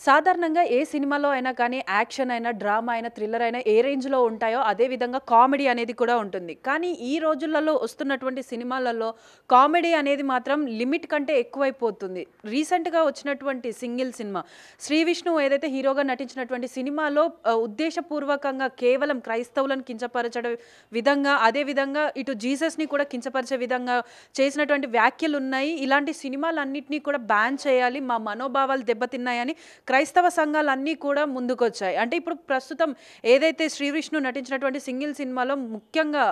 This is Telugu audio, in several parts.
సాధారణంగా ఏ సినిమాలో అయినా కానీ యాక్షన్ అయినా, డ్రామా అయినా, థ్రిల్లర్ అయినా ఏ రేంజ్‌లో ఉంటాయో అదే విధంగా కామెడీ అనేది కూడా ఉంటుంది. కానీ ఈ రోజులలో వస్తున్నటువంటి సినిమాలలో కామెడీ అనేది మాత్రం లిమిట్ కంటే ఎక్కువైపోతుంది. రీసెంట్‌గా వచ్చినటువంటి సింగిల్ సినిమా 'శ్రీ విష్ణు' ఏదైతే హీరోగా నటించినటువంటి సినిమాలో ఉద్దేశపూర్వకంగా కేవలం క్రైస్తవులను కించపరచడం విధంగా, అదే విధంగా ఇటు జీసస్‌ని కూడా కించపరిచే విధంగా చేసినటువంటి వ్యాఖ్యలున్నాయి. ఇలాంటి సినిమాలన్నిటిని కూడా బ్యాన్ చేయాలి. మా మనోభావాలు దెబ్బతిన్నాయని క్రైస్తవ సంఘాలన్నీ కూడా ముందుకొచ్చాయి. అంటే ఇప్పుడు ప్రస్తుతం ఏదైతే 'శ్రీ విష్ణు' నటించినటువంటి సింగిల్ సినిమాలో ముఖ్యంగా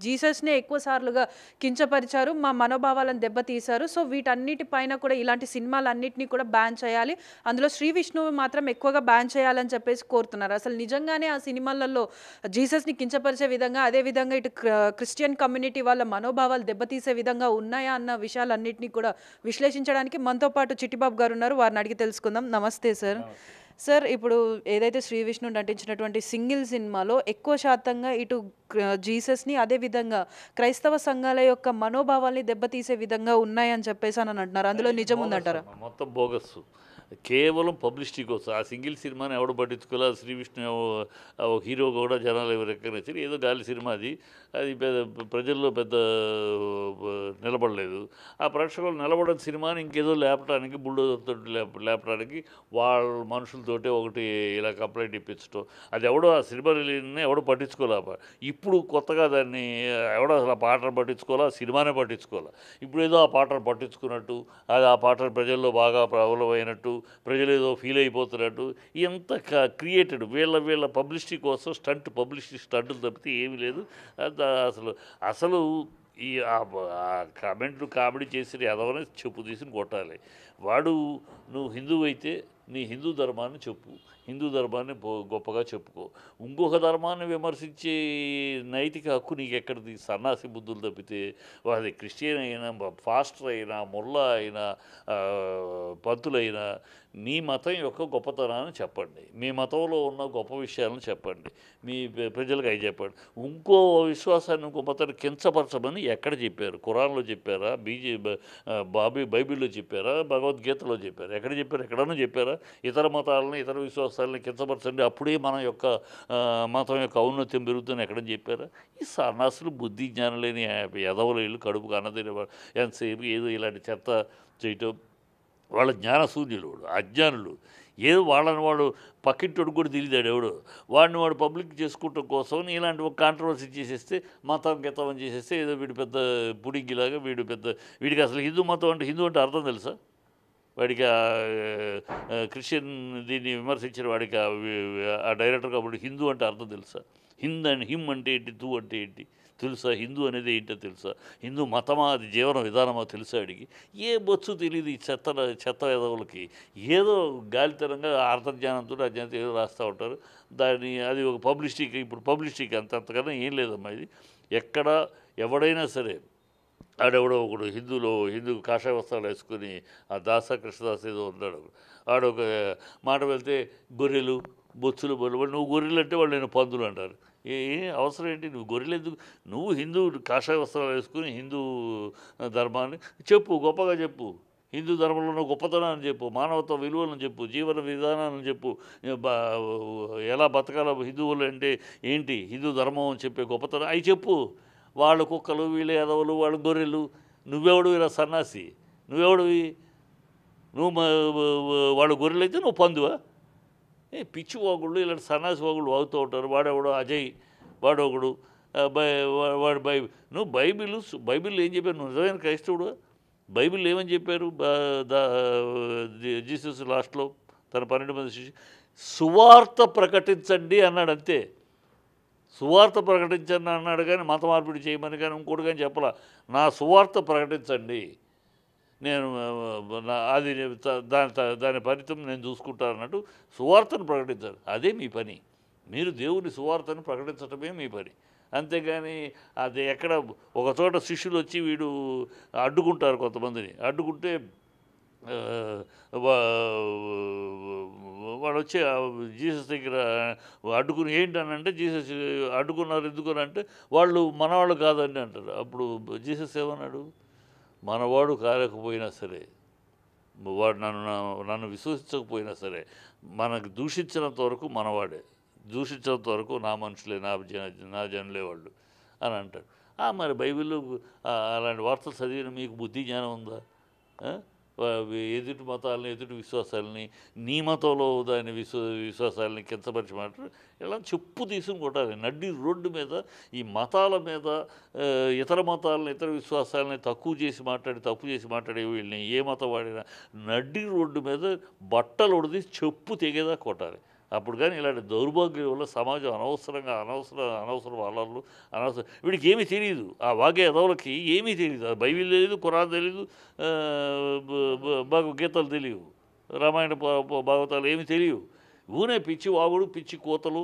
జీసస్‌నే ఎక్కువ సార్లుగా కించపరిచారు. మా మనోభావాలను దెబ్బతీశారు. సో వీటన్నిటి పైన కూడా ఇలాంటి సినిమాలన్నిటిని కూడా బ్యాన్ చేయాలి. అందులో 'శ్రీ విష్ణువు' మాత్రం ఎక్కువగా బ్యాన్ చేయాలని చెప్పేసి కోరుతున్నారు. అసలు నిజంగానే ఆ సినిమాలలో జీసస్‌ని కించపరిచే విధంగా, అదే విధంగా ఇటు క్రిస్టియన్ కమ్యూనిటీ వాళ్ళ మనోభావాలు దెబ్బతీసే విధంగా ఉన్నాయా అన్న విషయాలన్నిటిని కూడా విశ్లేషించడానికి మనతో పాటు చిట్టిబాబు గారు ఉన్నారు. వారిని అడిగి తెలుసుకుందాం. నమస్తే సార్. సార్, ఇప్పుడు ఏదైతే 'శ్రీ విష్ణు' నటించినటువంటి సింగిల్ సినిమాలో ఎక్కువ శాతంగా ఇటు జీసస్‌ని, అదే విధంగా క్రైస్తవ సంఘాల యొక్క మనోభావాల్ని దెబ్బతీసే విధంగా ఉన్నాయని చెప్పేసి అని అంటున్నారు. అందులో నిజం ఉందంటారా? మొత్తం బోగస్సు. కేవలం పబ్లిసిటీ కోసం. ఆ సింగిల్ సినిమాని ఎవడు పట్టించుకోలే. 'శ్రీ విష్ణు' ఒక హీరో కూడా జనాలు ఎవరు రికగ్నైజ్ ఏదో గాలి సినిమా అది. అది ప్రజల్లో పెద్ద నిలబడలేదు. ఆ ప్రేక్షకులు నిలబడిన సినిమాని ఇంకేదో లేపడానికి బుల్డోజర్‌తో లేపడానికి వాళ్ళ మనుషులతోటే ఒకటి ఇలా కంప్లైంట్ ఇప్పించడం. అది ఎవడో ఆ సినిమా రిలీజ్‌ని ఎవడో పట్టించుకోలే. ఇప్పుడు కొత్తగా దాన్ని ఎవడో అసలు ఆ పాటను పట్టించుకోలే, ఆ సినిమానే పట్టించుకోలే. ఇప్పుడేదో ఆ పాటను పట్టించుకున్నట్టు, అది ఆ పాటను ప్రజల్లో బాగా ప్రబలమైనట్టు, ప్రజలు ఏదో ఫీల్ అయిపోతున్నట్టు, ఎంత క్రియేటెడ్ వీళ్ళ పబ్లిసిటీ కోసం పబ్లిసిటీ స్టంటులు తప్పితే ఏమీ లేదు. అసలు అసలు ఈ కామెంట్లు కామెడీ చేసిన ఎదవని చెప్పు తీసుకుని కొట్టాలి. వాడు నువ్వు హిందువు అయితే నీ హిందూ ధర్మాన్ని చెప్పు, హిందూ ధర్మాన్ని గొప్పగా చెప్పుకో. ఇంకొక ధర్మాన్ని విమర్శించే నైతిక హక్కు నీకు ఎక్కడిది? సన్నాసి బుద్ధులు తప్పితే అది క్రిస్టియన్ అయినా, ఫాస్టర్ అయినా, ముల్లా అయినా, పంతులైనా మీ మతం యొక్క గొప్పతనాన్ని చెప్పండి, మీ మతంలో ఉన్న గొప్ప విషయాలను చెప్పండి, మీ ప్రజలకు అవి చెప్పండి. ఇంకో విశ్వాసాన్ని ఇంకో మతాన్ని కించపరచమని ఎక్కడ చెప్పారు? ఖురాన్లో చెప్పారా? బైబిల్లో చెప్పారా? భగవద్గీతలో చెప్పారా? ఎక్కడ చెప్పారు? ఎక్కడన్నా చెప్పారా? ఇతర మతాలను, ఇతర విశ్వాసాలను కించపరచండి, అప్పుడే మన యొక్క మతం యొక్క ఔన్నత్యం పెరుగుతుందని ఎక్కడ చెప్పారా? ఈ సన్నాసులు బుద్ధి జ్ఞానం లేని ఎదవలు ఇల్లు కడుపుకు అన్నదిన ఎంతసేపు ఏదో ఇలాంటి చెత్త చేయటం. వాళ్ళ జ్ఞానశూన్యులు, అజ్ఞానులు. ఏదో వాళ్ళని వాడు పక్కింటోడు కూడా తెలియదాడు ఎవడు. వాడిని వాడు పబ్లిక్ చేసుకోవటం కోసం ఇలాంటి ఒక కాంట్రవర్సీ చేసేస్తే, మతం గతం చేసేస్తే ఏదో వీడు పెద్ద పుడింగిలాగా వీడికి అసలు హిందూ మతం అంటే హిందూ అంటే అర్థం తెలుసా? వాడికి క్రిస్టియన్ దీన్ని విమర్శించిన వాడికి ఆ డైరెక్టర్ కాబట్టి హిందూ అంటే అర్థం తెలుసా? హిమ్ అంటే ఏంటి, తూ అంటే ఏంటి తెలుసా? హిందూ అనేది ఏంటో తెలుసా? హిందూ మతమా, అది జీవన విధానమా తెలుసా? అడిగి ఏ బొచ్చు తెలియదు ఈ చెత్త ఎదవులకి. ఏదో గాలితనంగా అర్థజ్ఞానంతో అజ్ఞానంతో ఏదో రాస్తూ ఉంటారు. అది ఒక పబ్లిసిటీకి, ఇప్పుడు పబ్లిసిటీకి అంతకన్నా ఏం లేదమ్మా. ఇది ఎక్కడ ఎవడైనా సరే ఆడెవడో ఒకడు హిందూ కాషాయ వస్త్రాలు వేసుకొని ఆ కృష్ణదాస్ ఏదో ఉన్నాడు. ఆడొక మాట వెళ్తే గొర్రెలు బొచ్చులు బొర్రెలు, నువ్వు గొర్రెలు అంటే వాళ్ళు నేను పందులు అంటారు. ఏ అవసరం ఏంటి? నువ్వు గొర్రెలు ఎందుకు? నువ్వు హిందూ కాషాయ వస్త్రాలు వేసుకుని హిందూ ధర్మాన్ని చెప్పు, గొప్పగా చెప్పు. హిందూ ధర్మంలో ఉన్న గొప్పతనాన్ని చెప్పు, మానవత్వ విలువలను చెప్పు, జీవన విధానాలను చెప్పు. ఎలా బతకాలో హిందువులు అంటే ఏంటి, హిందూ ధర్మం అని చెప్పే గొప్పతనం అవి చెప్పు. వాళ్ళ కుక్కలు, వీళ్ళ ఎదవలు, వాళ్ళ గొర్రెలు. నువ్వెవడు ఇలా సన్నాసి? నువ్వెవడివి? నువ్వు వాళ్ళ గొర్రెలు అయితే నువ్వు పందువా? పిచ్చి వాగుళ్ళు, ఇలాంటి సన్నాసి వాగుళ్ళు వాగుతూ ఉంటారు. వాడెవడో అజయ్, వాడొకడు వాడు నువ్వు బైబిల్ ఏం చెప్పారు? నువ్వు నిజమైన క్రైస్తవుడు? బైబిల్ ఏమని చెప్పారు? జీసస్ లాస్ట్లో తన 12 మంది శిష్యులు సువార్త ప్రకటించండి అన్నాడు. అంతే. సువార్త ప్రకటించండి అన్నాడు, కానీ మత మార్పిడి చేయమని కానీ ఇంకోటి కానీ చెప్పలా. నా సువార్త ప్రకటించండి, నేను అది దాని ఫలితం నేను చూసుకుంటాను అన్నట్టు సువార్తను ప్రకటించాలి. అదే మీ పని. మీరు దేవుని సువార్తను ప్రకటించడమే మీ పని. అంతేగాని అది ఎక్కడ ఒకచోట శిష్యులు వచ్చి వీడు అడ్డుకుంటారు, కొంతమందిని అడ్డుకుంటే వాడు వచ్చి జీసస్ దగ్గర అడ్డుకుని ఏంటనంటే, జీసస్ అడ్డుకున్నారు ఎందుకని అంటే, వాళ్ళు మనవాళ్ళు కాదండి అంటారు. అప్పుడు జీసస్ ఏమన్నాడు? మనవాడు కాలేకపోయినా సరే వాడు నన్ను విశ్వసించకపోయినా సరే మనకు దూషించినంత వరకు మనవాడే, దూషించినంత వరకు నా మనుషులే, నా జనులే వాళ్ళు అని అంటాడు. మరి బైబిల్లో అలాంటి వార్తలు చదివిన మీకు బుద్ధి జ్ఞానం ఉందా? ఆ? ఎదుటి మతాలని, ఎదుటి విశ్వాసాలని, నీ మతంలో దాని విశ్వాసాలని కించపరిచి మాట్లాడు, ఇలా చెప్పు తీసుకుని కొట్టాలి. నడ్డి రోడ్డు మీద ఈ మతాల మీద ఇతర మతాలని, ఇతర విశ్వాసాలని తప్పు చేసి మాట్లాడే వీళ్ళని ఏ మతం వాడినా నడ్డి రోడ్డు మీద బట్టలు ఉడిది చెప్పు తెగేదా కొట్టాలి. అప్పుడు కానీ ఇలాంటి దౌర్భాగ్యం వల్ల సమాజం అనవసర వాళ్ళలు వీడికి ఏమీ తెలియదు. ఆ వాగే ఎదవులకి ఏమీ తెలియదు. బైబిల్ తెలియదు, ఖురాన్ తెలీదు, భగవద్గీతలు తెలియవు, రామాయణ భాగవతాలు ఏమీ తెలియవు. ఊనే పిచ్చి వాగుడు, పిచ్చి కోతలు,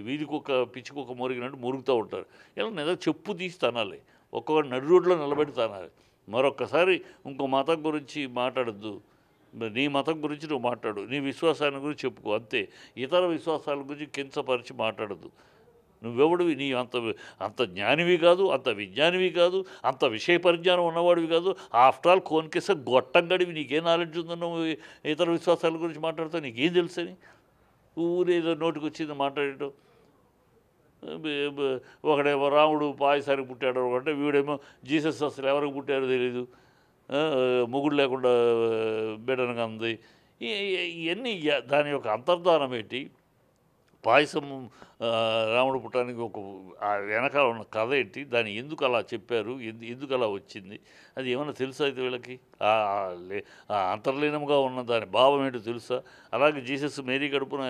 వీధి కుక్క పిచ్చి కుక్క మురిగినట్టు మురుగుతూ ఉంటారు. ఇలా నిజంగా చెప్పు తీసి తనాలి, ఒక్కొక్కటి నడి రోడ్లో నిలబెట్టి తనాలి. మరొక్కసారి ఇంకో మతం గురించి మాట్లాడద్దు. నీ మతం గురించి నువ్వు మాట్లాడు, నీ విశ్వాసాన్ని గురించి చెప్పుకో, అంతే. ఇతర విశ్వాసాల గురించి కించపరిచి మాట్లాడద్దు. నువ్వెవడివి? నీ అంత జ్ఞానివి కాదు, అంత విజ్ఞానివి కాదు, అంత విషయ పరిజ్ఞానం ఉన్నవాడివి కాదు. ఆఫ్టర్ ఆల్ కోన్కేసే గొట్టంగడివి. నీకేం నాలెడ్జ్ ఉందో నువ్వు ఇతర విశ్వాసాల గురించి మాట్లాడుతావు? నీకేం తెలుసని ఊరేదో నోటికి వచ్చింది మాట్లాడటం. ఒకడేమో రాముడు పాయసానికి పుట్టాడు అంటే, వీడేమో జీసస్ అసలు ఎవరికి పుట్టారో తెలీదు, మొగుడు లేకుండా బిడ్డనగా ఉంది. ఇవన్నీ దాని యొక్క అంతర్ధానం ఏంటి? పాయసం రాముడు పుట్టడానికి వెనకాల ఉన్న కథ ఏంటి? దాన్ని ఎందుకు అలా చెప్పారు, ఎందుకు అలా వచ్చింది, అది ఏమన్నా తెలుసా అయితే వీళ్ళకి? అంతర్లీనంగా ఉన్న దాని భావం ఏంటో తెలుసా? అలాగే జీసస్ మేరీ కడుపున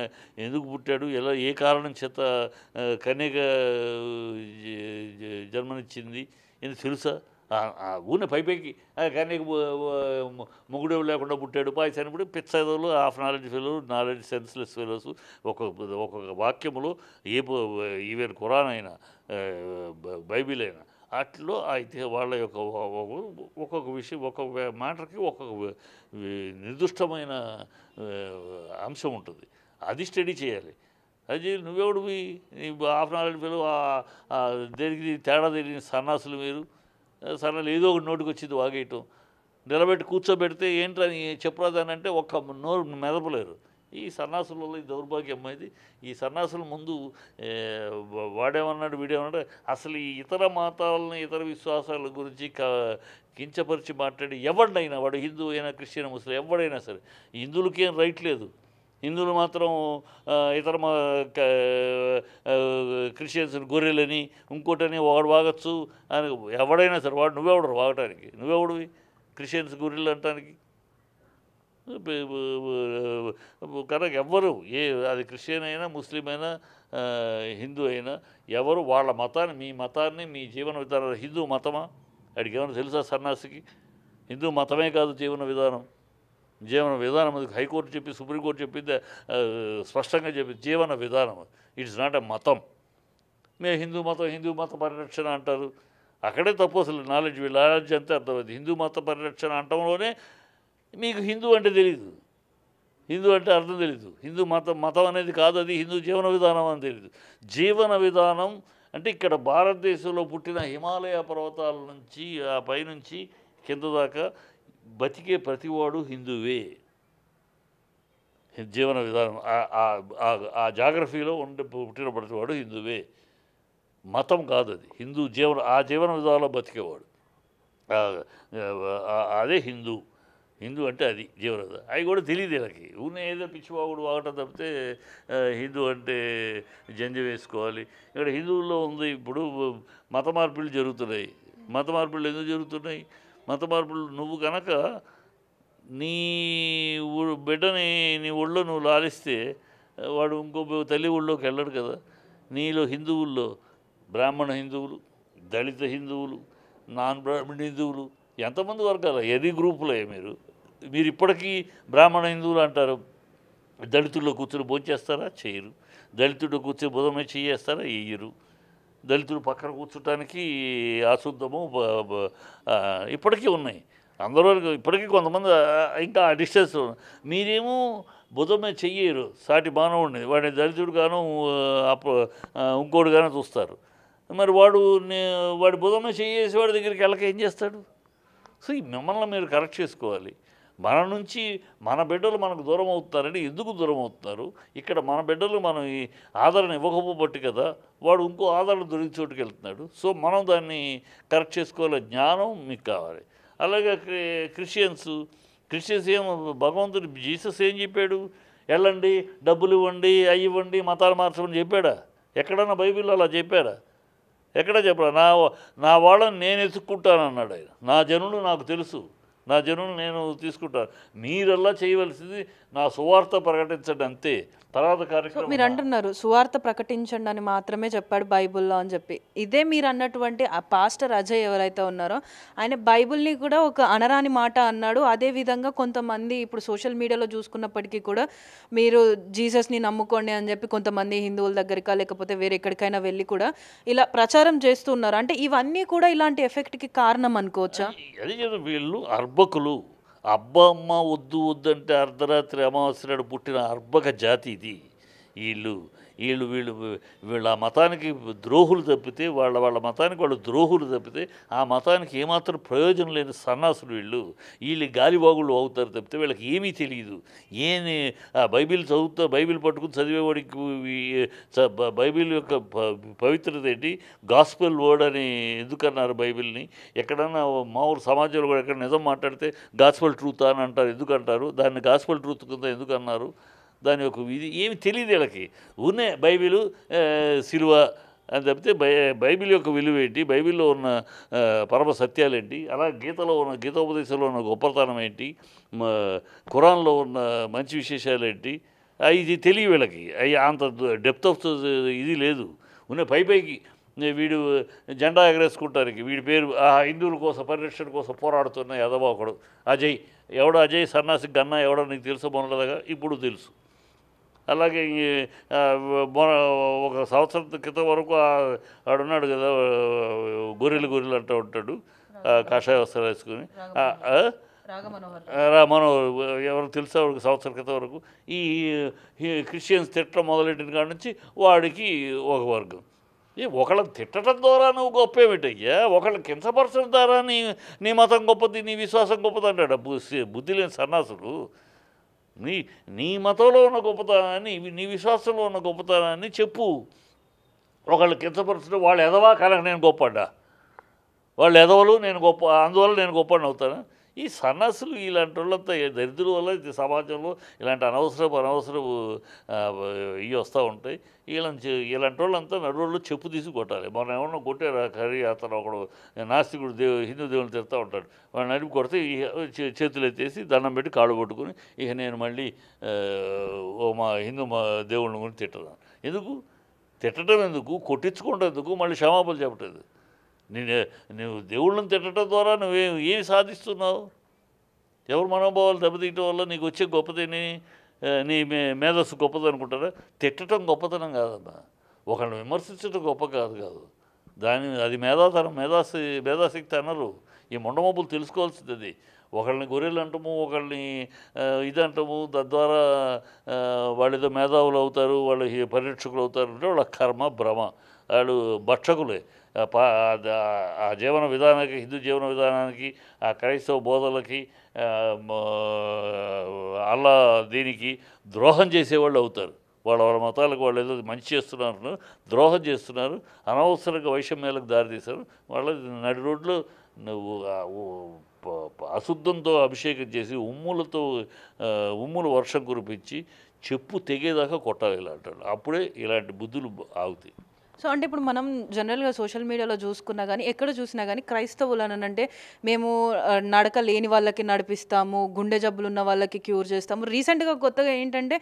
ఎందుకు పుట్టాడు, ఎలా ఏ కారణం చేత కన్యక జన్మనిచ్చింది ఎందుకు తెలుసా? ఊనే పైపైకి కన్యక మొగుడు లేకుండా పుట్టాడు, పాయసాన్ని పుట్టి పిచ్చదోళ్ళు, half knowledge fellows, knowledge senseless fellows. ఒక్కొక్క వాక్యములో ఈవెన్ ఖురాన్ అయినా బైబిల్ అయినా అట్లో అయితే వాళ్ళ యొక్క ఒక్కొక్క విషయం, ఒక్కొక్క మ్యాటర్కి ఒక్కొక్క నిర్దిష్టమైన అంశం ఉంటుంది. అది స్టడీ చేయాలి. అది నువ్వెవడివి? హాఫ్ నాలెడ్జ్ ఫెలో, దేనికి తేడా తెలియని సన్నాసులు మీరు. సన్నాలు ఏదో ఒకటి నోటికి వచ్చింది వాగేయటం, నిలబెట్టి కూర్చోబెడితే ఏంటని చెప్పరాదని అంటే ఒక్క నోరు మెదపలేరు. ఈ సన్నాసులలో ఈ దౌర్భాగ్యం అమ్మాయిది. ఈ సన్నాసుల ముందు వాడేమన్నాడు వీడేమన్నాడు, అసలు ఈ ఇతర మతాలని, ఇతర విశ్వాసాల గురించి కించపరిచి మాట్లాడి ఎవరినైనా, వాడు హిందూ అయినా, క్రిస్టియన్, ముస్లిం ఎవడైనా సరే, హిందువులకి ఏం రైట్ లేదు. హిందువులు మాత్రం ఇతర క్రిస్టియన్స్ గొర్రెలని ఇంకోటని వాడు వాగచ్చు అని ఎవడైనా సరే. వాడు నువ్వెవడు వాగటానికి? నువ్వెవడివి క్రిస్టియన్స్ గొర్రెలు అంటానికి? కనుక ఎవ్వరు అది క్రిస్టియన్ అయినా, ముస్లిం అయినా, హిందూ అయినా ఎవరు వాళ్ళ మతాన్ని, మీ మతాన్ని, మీ జీవన విధానం హిందూ మతమా? అడిగి ఏమైనా తెలుసా సన్నాసికి? హిందూ మతమే కాదు జీవన విధానం. అది హైకోర్టు చెప్పి, సుప్రీంకోర్టు చెప్పింది, స్పష్టంగా చెప్పింది జీవన విధానం. ఇట్స్ నాట్ ఎ మతం. మేము హిందూ మత పరిరక్షణ అంటారు. అక్కడే తప్పు. అసలు నాలెడ్జ్ అంతే అర్థమైంది. హిందూ మత పరిరక్షణ అంటంలోనే మీకు హిందూ అంటే తెలీదు, హిందూ అంటే అర్థం తెలీదు. హిందూ మతం అనేది కాదు, అది హిందూ జీవన విధానం అని తెలీదు. జీవన విధానం అంటే ఇక్కడ భారతదేశంలో పుట్టిన హిమాలయ పర్వతాల నుంచి ఆ పైనుంచి కింద దాకా బతికే ప్రతివాడు హిందువే. జీవన విధానం ఆ జాగ్రఫీలో పుట్టిన ప్రతివాడు హిందువే. మతం కాదు అది. ఆ జీవన విధానంలో బతికేవాడు అదే హిందూ. హిందూ అంటే అది జీవన విధానం. అవి కూడా తెలియదు వీళ్ళకి. ఊనే ఏదో పిచ్చివాగుడు వాగటం తప్పితే హిందూ అంటే జంజ వేసుకోవాలి. ఇక్కడ హిందువుల్లో ఉంది. ఇప్పుడు మత మార్పులు జరుగుతున్నాయి. మత మార్పులు ఎందుకు జరుగుతున్నాయి? మత మార్పులు నువ్వు కనుక నీ బిడ్డని నీ ఒళ్ళో నువ్వు లాలిస్తే వాడు ఇంకో తల్లి ఒళ్ళోకి వెళ్ళడు కదా. నీలో హిందువుల్లో బ్రాహ్మణ హిందువులు, దళిత హిందువులు, నాన్ బ్రాహ్మణ హిందువులు ఎంతమంది వర్గాలు? ఎన్ని గ్రూపులే మీరు ఇప్పటికీ బ్రాహ్మణ హిందువులు అంటారు. దళితుల్లో కూర్చొని భోంచేస్తారా? చేయరు. దళితుడు కూర్చొని బుధమే చేయేస్తారా? వేయరు. దళితులు పక్కన కూర్చోటానికి అశుద్ధము ఇప్పటికీ ఉన్నాయి. అందరూ ఇప్పటికీ కొంతమంది ఇంకా డిస్టెన్స్. మీరేమో బుధమే చెయ్యరు సాటి మానవుడిని, వాడిని దళితుడు గాను ఇంకోటి గాను చూస్తారు. మరి వాడి బుధమే చేసి వాడి దగ్గరికి వెళ్ళక ఏం చేస్తాడు? సో ఈ మిమ్మల్ని మీరు కరెక్ట్ చేసుకోవాలి. మన నుంచి మన బిడ్డలు మనకు దూరం అవుతారని ఎందుకు దూరం అవుతున్నారు? ఇక్కడ మన బిడ్డలు మనం ఈ ఆదరణ ఇవ్వకపోబట్టి కదా వాడు ఇంకో ఆదరణ దొరికి చోటుకి వెళ్తున్నాడు. సో మనం దాన్ని కరెక్ట్ చేసుకోవాలి. జ్ఞానం మీకు కావాలి. అలాగే క్రిస్టియన్స్ ఏం భగవంతుడు జీసస్ ఏం చెప్పాడు? వెళ్ళండి, డబ్బులు ఇవ్వండి, అవి ఇవ్వండి, మతాలు మార్చమని చెప్పాడా? ఎక్కడన్నా బైబిల్లో అలా చెప్పాడా? ఎక్కడ చెప్పరా? నా వాళ్ళని నేను ఎత్తుక్కుంటానన్నాడు ఆయన. నా జనులు నాకు తెలుసు, నా జనులు నేను తీసుకుంటాను. మీరల్లా చేయవలసింది నా సువార్త ప్రకటించండి అంతే. తర్వాత కార్యక్రమం మీరు అంటున్నారు సువార్త ప్రకటించండి అని మాత్రమే చెప్పాడు బైబుల్లో అని చెప్పి. ఇదే మీరు అన్నటువంటి ఆ పాస్టర్ అజయ్ ఎవరైతే ఉన్నారో ఆయన బైబుల్ని కూడా ఒక అనరాని మాట అన్నాడు. అదేవిధంగా కొంతమంది ఇప్పుడు సోషల్ మీడియాలో చూసుకున్నప్పటికీ కూడా మీరు జీసస్ని నమ్ముకోండి అని చెప్పి కొంతమంది హిందువుల దగ్గరికా లేకపోతే వేరే ఎక్కడికైనా వెళ్ళి కూడా ఇలా ప్రచారం చేస్తున్నారు. అంటే ఇవన్నీ కూడా ఇలాంటి ఎఫెక్ట్కి కారణం అనుకోవచ్చా? అది కదా, వీళ్ళు అర్భకులు. అబ్బా అమ్మ వద్దు వద్దంటే అర్ధరాత్రి అమావాస్య నాడు పుట్టిన అర్భక జాతి ఇది. వీళ్ళు వీళ్ళు వీళ్ళు వీళ్ళ ఆ మతానికి ద్రోహులు తప్పితే, వాళ్ళ మతానికి వాళ్ళు ద్రోహులు తప్పితే ఆ మతానికి ఏమాత్రం ప్రయోజనం లేని సన్నాసులు వీళ్ళు. గాలివాగుళ్ళు అవుతారు తప్పితే వీళ్ళకి ఏమీ తెలియదు. బైబిల్ పట్టుకుని చదివేవాడికి బైబిల్ యొక్క పవిత్రత ఏంటి, గాస్పెల్ వర్డ్ అని ఎందుకన్నారు బైబిల్ని? ఎక్కడన్నా మామూలు సమాజంలో కూడా ఎక్కడ నిజం మాట్లాడితే గాస్పెల్ ట్రూత్ అని అంటారు. ఎందుకంటారు దాన్ని? గాస్పెల్ ట్రూత్ కింద ఎందుకన్నారు? దాని యొక్క ఇది ఏమి తెలియదు వీళ్ళకి. ఉన్నే బైబిలు, సిలువ అని తప్పితే బైబిల్ యొక్క విలువ ఏంటి, బైబిల్లో ఉన్న పరమ సత్యాలేంటి, అలా గీతోపదేశంలో ఉన్న గొప్పతనం ఏంటి, ఖురాన్లో ఉన్న మంచి విశేషాలు ఏంటి, ఇది తెలియ వీళ్ళకి. అంత డెప్త్ ఆఫ్ ఇది లేదు. పైకి వీడు జెండా ఎగరేసుకుంటానికి వీడి పేరు హిందువుల కోసం పరిరక్షణ కోసం పోరాడుతున్న యాదవ ఒకడు అజయ్. ఎవడో అజయ్ సన్నాసి గన్నా ఎవడో నీకు తెలుసు మొన్నదాగా? ఇప్పుడు తెలుసు. అలాగే ఒక సంవత్సరం క్రితం వరకు ఆడున్నాడు కదా, గొర్రెలు అంటూ ఉంటాడు, కాషాయ వస్త్రాలు వేసుకుని. మనోహర్ ఎవరు తెలుసా? వాడికి సంవత్సరం క్రితం వరకు ఈ క్రిస్టియన్స్ తిట్టడం మొదలెట్టిన కాడ నుంచి వాడికి ఒక వర్గం. ఒకళ్ళని తిట్టడం ద్వారా నువ్వు గొప్ప ఏమిటయ్యా? ఒకళ్ళని కించపరచడం ద్వారా నీ మతం గొప్పది, నీ విశ్వాసం గొప్పది అంటాడు బుద్ధి లేని సన్నాసుడు. నీ మతంలో ఉన్న గొప్పతనాన్ని, నీ విశ్వాసంలో ఉన్న గొప్పతనాన్ని చెప్పు. ఒకళ్ళు కించపరచడం, వాళ్ళు ఎదవా కనుక నేను గొప్పడ్డా, వాళ్ళు ఎదవలు నేను గొప్ప, అందువల్ల నేను గొప్పని అవుతాను. ఈ సన్నాసులు ఇలాంటి వాళ్ళంతా దరిద్రుల వల్ల సమాజంలో ఇలాంటి అనవసరపు ఇవి వస్తూ ఉంటాయి. ఇలాంటి వాళ్ళంతా నడువుల్లో చెప్పు తీసి కొట్టాలి. మనం ఏమన్నా కొట్టారు కర్రీ అతను ఒకడు నాస్తికుడు హిందూ దేవుని తిరుగుతూ ఉంటాడు, వాడు నడిపి కొడితే చేతులు ఎత్తేసి దండం పెట్టి కాళ్ళు పట్టుకుని ఇక నేను మళ్ళీ మా దేవుళ్ళ గురించి తిట్టడం ఎందుకు? తిట్టడం ఎందుకు? కొట్టించుకోవడం ఎందుకు? మళ్ళీ క్షమాపణలు చెప్పలేదు. నువ్వు దేవుళ్ళని తిట్టడం ద్వారా ఏమి సాధిస్తున్నావు? ఎవరు మనోభావాలు దెబ్బతీయటం వల్ల నీకు వచ్చే గొప్పదని, నీ మేధస్సు గొప్పది అనుకుంటారా? తిట్టడం గొప్పతనం కాదమ్మా. ఒకళ్ళని విమర్శించడం గొప్ప కాదు. అది మేధాశక్తి అన్నారు. ఈ మొండమొబ్బులు తెలుసుకోవాల్సింది అది. ఒకళ్ళని గొర్రెలు అంటాము, ఒకళ్ళని ఇది అంటాము, తద్వారా వాళ్ళు ఏదో మేధావులు అవుతారు, వాళ్ళు పరిరక్షకులు అవుతారు అంటే వాళ్ళ కర్మ భ్రమ. వాళ్ళు భక్షకులే. ఆ జీవన విధానానికి, హిందూ జీవన విధానానికి, ఆ క్రైస్తవ బోధలకి, అల్లా దీనికి ద్రోహం చేసేవాళ్ళు అవుతారు. వాళ్ళ మతాలకు వాళ్ళు ఏదో మంచి చేస్తున్నారు, ద్రోహం చేస్తున్నారు, అనవసరంగా వైషమ్యాలకు దారితీశారు. వాళ్ళ నడి రోడ్లో నువ్వు అశుద్ధంతో అభిషేకం చేసి ఉమ్ములు వర్షం కురిపించి చెప్పు తెగేదాకా కొట్టాలి ఇలాంటి. అప్పుడే ఇలాంటి బుద్ధులు ఆగుతాయి. సో అంటే ఇప్పుడు మనం జనరల్గా సోషల్ మీడియాలో చూసుకున్నా కానీ ఎక్కడ చూసినా కానీ క్రైస్తవులు అని అంటే మేము నడక లేని వాళ్ళకి నడిపిస్తాము, గుండె జబ్బులు ఉన్న వాళ్ళకి క్యూర్ చేస్తాము, రీసెంట్గా కొత్తగా ఏంటంటే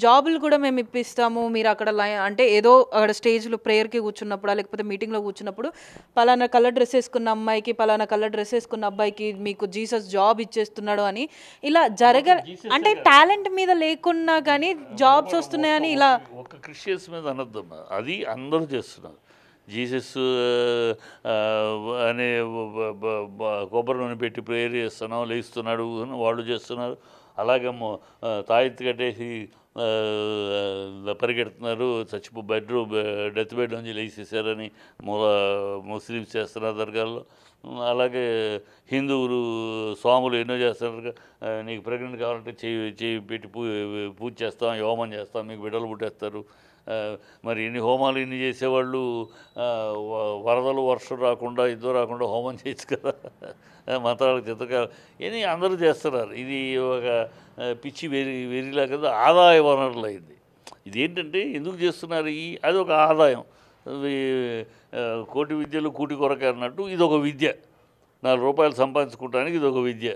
జాబులు కూడా మేము ఇప్పిస్తాము, మీరు అక్కడ అంటే ఏదో అక్కడ స్టేజ్లో ప్రేయర్కి కూర్చున్నప్పుడు లేకపోతే మీటింగ్లో కూర్చున్నప్పుడు పలానా కలర్ డ్రెస్ వేసుకున్న అమ్మాయికి పలానా కలర్ డ్రెస్ వేసుకున్న అబ్బాయికి మీకు జీసస్ జాబ్ ఇచ్చేస్తున్నాడు అని ఇలా అంటే టాలెంట్ మీద లేకున్నా కానీ జాబ్స్ వస్తున్నాయని ఇలా ఒక క్రిస్టియన్స్ మీద అనొద్దమ్మా. అది అందరూ చేస్తున్నారు. జీసస్ అనే కొబ్బరి నూనె పెట్టి ప్రేయర్ చేస్తున్నాం, లేస్తున్నాడు వాళ్ళు చేస్తున్నారు. అలాగే తాయెత్తు కట్టేసి పరిగెడుతున్నారు, డెత్ బెడ్ నుంచి లేచేసారని ముస్లిమ్స్ చేస్తున్నారు దర్గాల్లో. అలాగే హిందువులు స్వాములు ఎన్నో చేస్తారు. నీకు ప్రెగ్నెంట్ కావాలంటే చేయి పెట్టి పూజ చేస్తాం, హోమం చేస్తాం, మీకు బిడ్డలు పుట్టేస్తారు. మరి ఇన్ని హోమాలు ఇన్ని చేసేవాళ్ళు వరదలు వర్షం రాకుండా ఇద్దరు రాకుండా హోమం చేయొచ్చు కదా. మంత్రాలకు చిత్తకాలు ఇవన్నీ అందరూ చేస్తున్నారు. ఇది ఒక పిచ్చి వెరిలా కదా, ఆదాయ వనరులు అయింది. ఇదేంటంటే ఎందుకు చేస్తున్నారు? అది ఒక ఆదాయం. కోటి విద్యలు కూటి కొరకే అన్నట్టు ఇది ఒక విద్య. 4 రూపాయలు సంపాదించుకోవడానికి ఇది ఒక విద్య.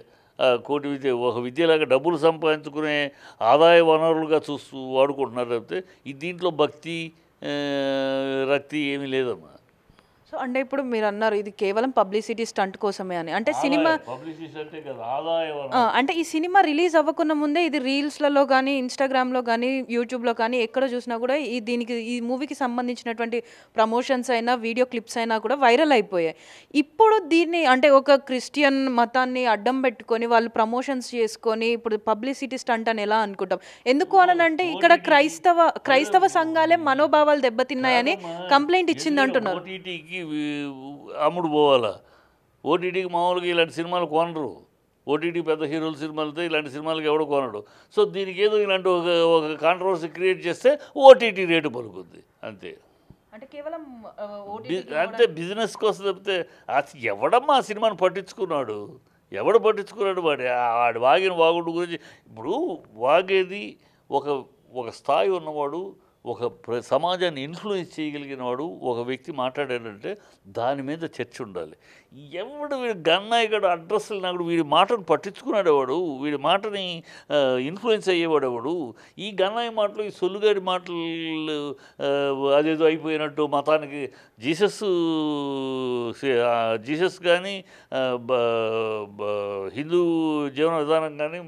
కోటి విద్య ఒక విద్యలాగా డబ్బులు సంపాదించుకునే ఆదాయ వనరులుగా చూస్తూ వాడుకుంటున్నారు. తప్పితే దీంట్లో భక్తి రక్తి ఏమీ లేదమ్మా. సో అంటే ఇప్పుడు మీరు అన్నారు ఇది కేవలం పబ్లిసిటీ స్టంట్ కోసమే అని. అంటే సినిమా పబ్లిసిటీ అంటే కదా ఆదాయ అంటే ఈ సినిమా రిలీజ్ అవ్వకుండా ముందే ఇది రీల్స్లలో కానీ, ఇన్స్టాగ్రామ్లో కానీ, యూట్యూబ్లో కానీ ఎక్కడ చూసినా కూడా ఈ మూవీకి సంబంధించినటువంటి ప్రమోషన్స్ అయినా, వీడియో క్లిప్స్ అయినా కూడా వైరల్ అయిపోయాయి. ఇప్పుడు దీన్ని అంటే ఒక క్రిస్టియన్ మతాన్ని అడ్డం పెట్టుకొని వాళ్ళు ప్రమోషన్స్ చేసుకొని ఇప్పుడు పబ్లిసిటీ స్టంట్ అని ఎలా అనుకుంటాం? ఎందుకు అనంటే ఇక్కడ క్రైస్తవ సంఘాలే మనోభావాలు దెబ్బతిన్నాయని కంప్లైంట్ ఇచ్చింది అంటున్నారు. అమ్ముడు పోవాలా? ఓటీటీకి మామూలుగా ఇలాంటి సినిమాలు కొనరు. ఓటీటీ పెద్ద హీరోల సినిమాలతో ఇలాంటి సినిమాలకి ఎవడో కొనడు. సో దీనికి ఏదో ఇలాంటి ఒక కాంట్రవర్సీ క్రియేట్ చేస్తే ఓటీటీ రేటు పలుకుద్ది అంతే. అంటే కేవలం అంతే బిజినెస్ కోసం తప్పితే ఎవడమ్మా ఆ సినిమాని పట్టించుకున్నాడు? ఎవడు పట్టించుకున్నాడు? వాడి వాగిన వాగుడు గురించి. ఇప్పుడు వాగేది ఒక స్థాయి ఉన్నవాడు, ఒక సమాజాన్ని ఇన్ఫ్లుయెన్స్ చేయగలిగిన వాడు ఒక వ్యక్తి మాట్లాడాడంటే దాని మీద చర్చ ఉండాలి. ఎవడు వీడు గన్నాయిగడు అడ్రస్లు నాడు వీడి మాటను పట్టించుకున్నాడేవాడు, వీడి మాటని ఇన్ఫ్లుయెన్స్ అయ్యేవాడేవాడు. ఈ గన్నాయి మాటలు, ఈ సొల్లుగాడి మాటలు అదేదో అయిపోయినట్టు మతానికి జీసస్ కానీ హిందూ జీవన విధానం కానీ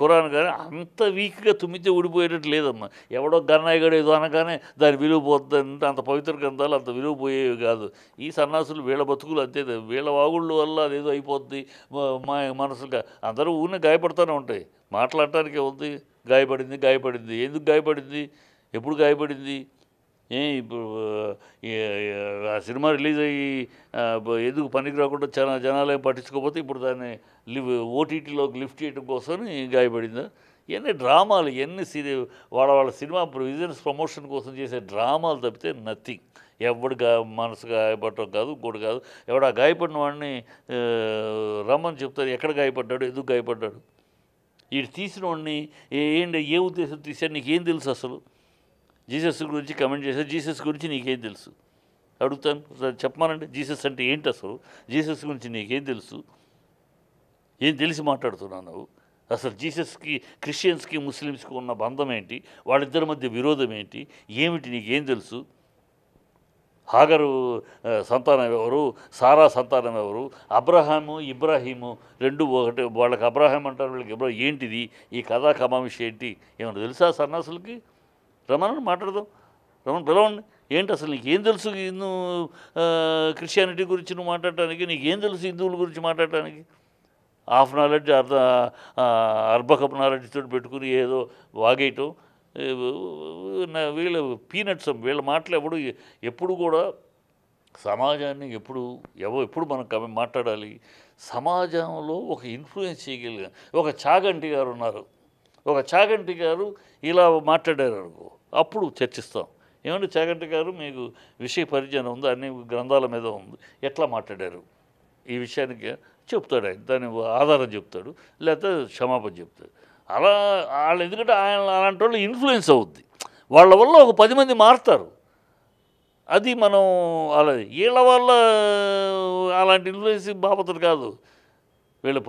ఖురాన్ కానీ అంత వీక్గా తుమ్మితే ఊడిపోయేటట్టు లేదమ్మా. ఎవడో గన్నాయిగడు ఏదో అనగానే దాని విలువ పోతుందంటే అంత పవిత్ర గ్రంథాలు అంత విలువ పోయేవి కాదు. ఈ సన్నాసులు వీళ్ళ బతుకులు అంతే. వీళ్ళ వాగుళ్ళ వల్ల అదేదో అయిపోద్ది మా మనసుగా. అందరూ ఊరిని గాయపడుతూనే ఉంటాయి. మాట్లాడటానికే ఉంది. గాయపడింది ఎందుకు గాయపడింది? ఎప్పుడు గాయపడింది? ఇప్పుడు ఆ సినిమా రిలీజ్ అయ్యి ఎందుకు పనికి రాకుండా చాలా జనాలు పట్టించుకోకపోతే ఇప్పుడు దాన్ని ఓటీటీలోకి లిఫ్ట్ చేయడం కోసం గాయపడిందా? ఇవన్నీ డ్రామాలు, వాళ్ళ సినిమా బిజినెస్ ప్రమోషన్ కోసం చేసే డ్రామాలు తప్పితే నథింగ్. ఎవడు మనసు గాయపడటం కాదు, ఇంకోటి కాదు. ఎవడు ఆ గాయపడిన వాడిని రమ్మని చెప్తారు. ఎక్కడ గాయపడ్డాడు, ఎందుకు గాయపడ్డాడు? వీడు తీసిన వాడిని ఏ ఉద్దేశం తీశాడు నీకేం తెలుసు? అసలు జీసస్ గురించి కమెంట్ చేశారు. జీసస్ గురించి నీకేం తెలుసు అడుగుతాను, చెప్పమానండి. జీసస్ అంటే ఏంటి అసలు? జీసస్ గురించి నీకేం తెలుసు? ఏం తెలిసి మాట్లాడుతున్నావు నువ్వు? అసలు జీసస్కి క్రిస్టియన్స్కి ముస్లిమ్స్కి ఉన్న బంధం ఏంటి? వాళ్ళిద్దరి మధ్య విరోధం ఏంటి? ఏమిటి నీకేం తెలుసు? హాగరు సంతానం ఎవరు? సారా సంతానం ఎవరు? అబ్రహాము ఇబ్రాహీము రెండు ఒకటి. వాళ్ళకి అబ్రహాం అంటారు, వీళ్ళకి ఇబ్రాహీం. ఏంటిది ఈ కథా కమామిషి ఏంటి? ఏమన్నా తెలుసా సన్నాసులకి? రమణ మాట్లాడదాం, రమణ పిలవండి. ఏంటి అసలు నీకేం తెలుసు హిందూ క్రిస్టియానిటీ గురించి నువ్వు మాట్లాడటానికి? నీకేం తెలుసు హిందువుల గురించి మాట్లాడటానికి? హాఫ్ నాలెడ్జ్ అర్బకప్ నాలెడ్జ్ తోటి పెట్టుకుని ఏదో వాగేయటం. వీళ్ళ పీనట్స్. వీళ్ళ మాటలు ఎప్పుడు కూడా సమాజాన్ని ఎప్పుడు మనం మాట్లాడాలి? సమాజంలో ఒక ఇన్ఫ్లుయెన్స్ చేయగలిగారు. ఒక చాగంటి గారు ఉన్నారు. ఒక చాగంటి గారు ఇలా మాట్లాడారు అనుకో, అప్పుడు చర్చిస్తాం. ఏమంటే చాగంటి గారు మీకు విషయ పరిజ్ఞానం ఉంది, అన్ని గ్రంథాల మీద ఉంది, ఎట్లా మాట్లాడారు ఈ విషయానికి చెప్తాడు. ఆయన దాని ఆధారం చెప్తాడు, లేకపోతే క్షమాపణ చెప్తాడు. అలా వాళ్ళు ఎందుకంటే ఆయన అలాంటి వాళ్ళు ఇన్ఫ్లుయెన్స్ అవుద్ది. వాళ్ళ వల్ల ఒక 10 మంది మారుతారు. అది మనం అలా వీళ్ళ వల్ల అలాంటి ఇన్ఫ్లుయెన్స్ బాపతులు కాదు. వీళ్ళ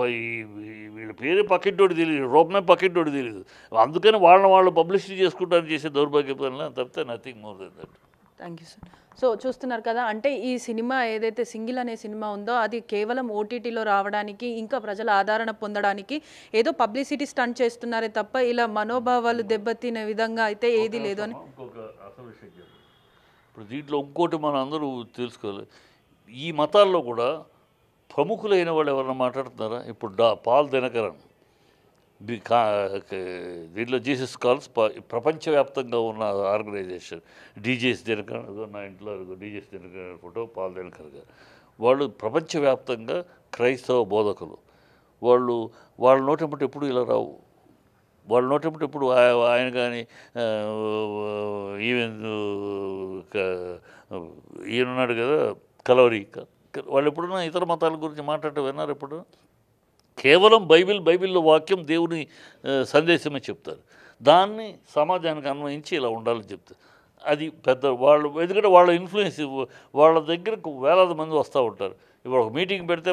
పేరే పక్కింటోడు తెలియదు, రూపమే పక్కింటోడు తెలియదు. అందుకని వాళ్ళు పబ్లిసిటీ చేసుకుంటారని చేసే దౌర్భాగ్యపరంగా తప్పితే nothing more than that. Thank you sir. So చూస్తున్నారు కదా, అంటే ఈ సినిమా ఏదైతే సింగిల్ అనే సినిమా ఉందో అది కేవలం ఓటీటీలో రావడానికి, ఇంకా ప్రజల ఆదరణ పొందడానికి ఏదో పబ్లిసిటీ స్టంట్ చేస్తున్నారే తప్ప ఇలా మనోభావాలు దెబ్బతినే విధంగా అయితే ఏది లేదు అని. ఇంకొక అసలు విషయం ఇప్పుడు దీంట్లో ఇంకోటి మనం అందరూ తెలుసుకోవాలి. ఈ మతాల్లో కూడా ప్రముఖులైన వాళ్ళు ఎవరైనా మాట్లాడుతున్నారా? ఇప్పుడు పాల్ దినకరన్ దీంట్లో జీసస్ కాల్స్ ప్రపంచవ్యాప్తంగా ఉన్న ఆర్గనైజేషన్. డీజేఎస్ దినకరన్, నా ఇంట్లో DGS Dinakaran photo, Paul Dinakar గారు. వాళ్ళు ప్రపంచవ్యాప్తంగా క్రైస్తవ బోధకులు. వాళ్ళ నోటెంబట ఎప్పుడు ఇలా రావు. వాళ్ళ నోటెంబట ఎప్పుడు ఆయన కానీ ఈవెన్ ఈయనున్నాడు కదా కలవరి, వాళ్ళు ఎప్పుడన్నా ఇతర మతాల గురించి మాట్లాడటం విన్నారు ఎప్పుడు? కేవలం బైబిల్లో వాక్యం దేవుని సందేశమే చెప్తారు. దాన్ని సమాజానికి అన్వయించి ఇలా ఉండాలని చెప్తారు. అది పెద్ద వాళ్ళు, ఎందుకంటే వాళ్ళ ఇన్ఫ్లుయెన్స్, వాళ్ళ దగ్గరకు వేలాది మంది వస్తూ ఉంటారు. ఇప్పుడు ఒక మీటింగ్ పెడితే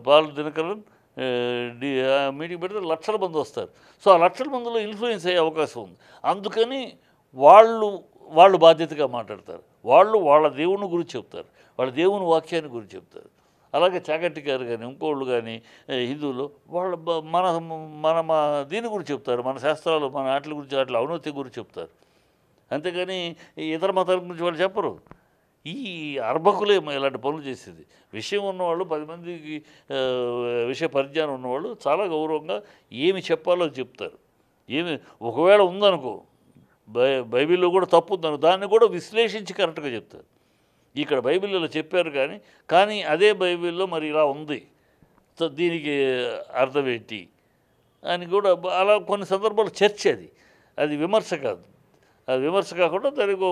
బాల దినకరన్ మీటింగ్ పెడితే లక్షల మంది వస్తారు. సో ఆ లక్షల మందిలో ఇన్ఫ్లుయెన్స్ అయ్యే అవకాశం ఉంది. అందుకని వాళ్ళు బాధ్యతగా మాట్లాడతారు. వాళ్ళ దేవుని గురించి చెప్తారు, వాళ్ళ దేవుని వాక్యాన్ని గురించి చెప్తారు. అలాగే చాగంటి గారు కానీ ఇంకోళ్ళు కానీ హిందువులు వాళ్ళు మన దీని గురించి చెప్తారు, మన శాస్త్రాలు, మన వాటి గురించి, వాటి అవినీతి గురించి చెప్తారు. అంతేగాని ఇతర మతాల గురించి వాళ్ళు చెప్పరు. ఈ అర్భకులే ఇలాంటి పనులు చేసేది. విషయం ఉన్నవాళ్ళు, 10 మందికి విషయ పరిజ్ఞానం ఉన్నవాళ్ళు చాలా గౌరవంగా ఏమి చెప్పాలో చెప్తారు. ఒకవేళ ఉందనుకో, బైబిల్లో కూడా తప్పు ఉందనుకో, దాన్ని కూడా విశ్లేషించి కరెక్ట్గా చెప్తారు. ఇక్కడ బైబిల్లో చెప్పారు కానీ అదే బైబిల్లో మరి ఇలా ఉంది, దీనికి అర్థం ఏంటి అని కూడా అలా కొన్ని సందర్భాలు చర్చ. అది విమర్శ కాదు. అది విమర్శ కాకుండా దానికి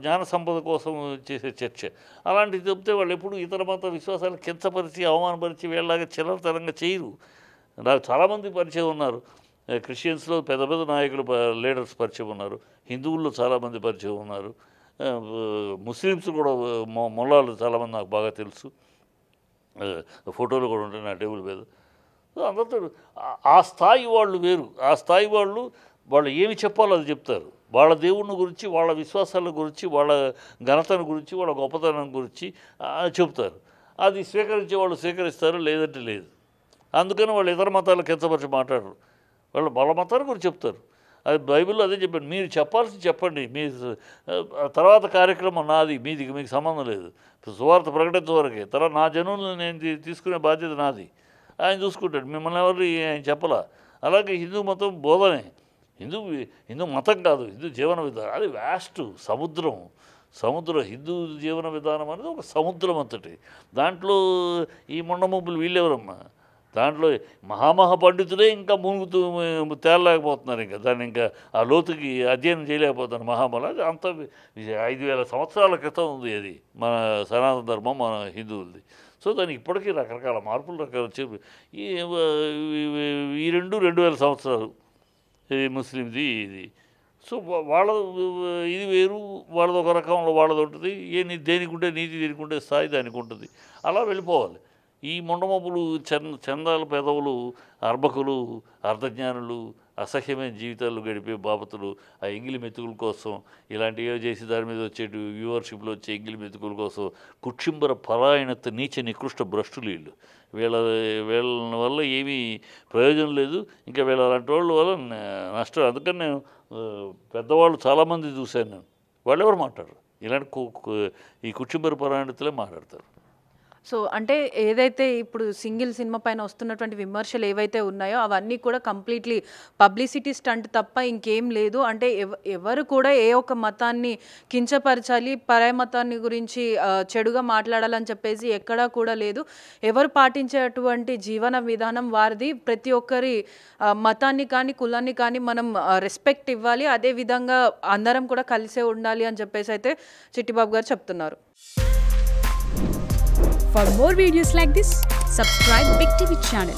జ్ఞాన సంపద కోసం చేసే చర్చ. అలాంటివి చెప్తే వాళ్ళు ఎప్పుడు ఇతర మత విశ్వాసాలు కించపరిచి అవమానపరిచి వీళ్ళలాగా చిల్లరతరంగా చేయరు. నాకు చాలామంది పరిచయం ఉన్నారు. క్రిస్టియన్స్లో పెద్ద పెద్ద నాయకులు, లీడర్స్ పరిచయం ఉన్నారు. హిందువుల్లో చాలామంది పరిచయం ఉన్నారు. ముస్లిమ్స్ కూడా మొల్లాలు చాలామంది నాకు బాగా తెలుసు. ఫోటోలు కూడా ఉంటాయి నా టేబుల్ మీద. సో అందరితో ఆ స్థాయి వాళ్ళు వేరు. ఆ స్థాయి వాళ్ళు ఏమి చెప్పాలో అది చెప్తారు. వాళ్ళ దేవుని గురించి, వాళ్ళ విశ్వాసాల గురించి, వాళ్ళ ఘనతను గురించి, వాళ్ళ గొప్పతనం గురించి చెప్తారు. అది స్వీకరించే వాళ్ళు స్వీకరిస్తారు, లేదంటే లేదు. అందుకని వాళ్ళు ఇతర మతాలు కించపరిచి మాట్లాడరు. వాళ్ళ మతాల గురించి చెప్తారు. అది బైబిల్లో అదే చెప్పండి. మీరు చెప్పాల్సింది చెప్పండి, మీ తర్వాత కార్యక్రమం నాది, మీకు సంబంధం లేదు. సువార్త ప్రకటించే వరకే. తర్వాత నా జనులను నేను తీసుకునే బాధ్యత నాది. ఆయన చూసుకుంటాడు. మిమ్మల్ని ఎవరు ఆయన చెప్పలా. అలాగే హిందూ మతం బోధనే. హిందూ మతం కాదు, హిందూ జీవన విధానం. అది వ్యాస్ట్ సముద్రం. హిందూ జీవన విధానం అనేది ఒక సముద్రం అంతటి. దాంట్లో ఈ మొండమూపులు వీళ్ళెవరమ్మా? దాంట్లో మహామహా పండితులే ఇంకా మునుగుతూ తేలలేకపోతున్నారు. ఇంకా దాన్ని ఇంకా ఆ లోతుకి అధ్యయనం చేయలేకపోతున్నారు. మహామహ అది అంత 5000 సంవత్సరాల క్రితం ఉంది. అది మన సనాతన ధర్మం, మన హిందువులది. సో దానికి ఇప్పటికీ రకరకాల మార్పులు, రకరకాల ఈ 2000 సంవత్సరాలు ముస్లింది ఇది. సో వాళ్ళ ఇది వేరు, వాళ్ళది ఒక రకంలో వాళ్ళది ఉంటుంది. దేనికి ఉంటే నీతి, దేనికి ఉంటే స్థాయి దానికి ఉంటుంది. అలా వెళ్ళిపోవాలి. ఈ మొండమోపులు, చందాల పెదవులు, అర్భకులు, అర్ధజ్ఞానులు, అసహ్యమైన జీవితాలు గడిపే బాపతులు ఆ ఎంగిలి మెతుకుల కోసం ఇలాంటివో చేసి దాని మీద వచ్చే వ్యూవర్షిప్లో వచ్చే ఎంగిలి మెతుకుల కోసం కుక్షింబర పరాయణత నీచ నికృష్ట భ్రష్టులు వీళ్ళ వల్ల ఏమీ ప్రయోజనం లేదు. ఇంకా వీళ్ళ అలాంటి వాళ్ళ వల్ల నష్టం. అందుకని నేను పెద్దవాళ్ళు చాలామంది చూశాను. నేను వాళ్ళు ఎవరు మాట్లాడరు. ఇలాంటి ఈ కుక్షింబర పరాయణతలే మాట్లాడతారు. సో అంటే ఏదైతే ఇప్పుడు సింగిల్ సినిమా పైన వస్తున్నటువంటి విమర్శలు ఏవైతే ఉన్నాయో అవన్నీ కూడా కంప్లీట్లీ పబ్లిసిటీ స్టంట్ తప్ప ఇంకేం లేదు. అంటే ఎవరు కూడా ఏ ఒక్క మతాన్ని కించపరచాలి, పరాయ మతాన్ని గురించి చెడుగా మాట్లాడాలని చెప్పేసి ఎక్కడా కూడా లేదు. ఎవరు పాటించేటువంటి జీవన విధానం వారిది. ప్రతి ఒక్కరి మతాన్ని కానీ కులాన్ని కానీ మనం రెస్పెక్ట్ ఇవ్వాలి. అదేవిధంగా అందరం కూడా కలిసే ఉండాలి అని చెప్పేసి అయితే చిట్టిబాబు గారు చెప్తున్నారు. For more videos like this, subscribe Big TV channel.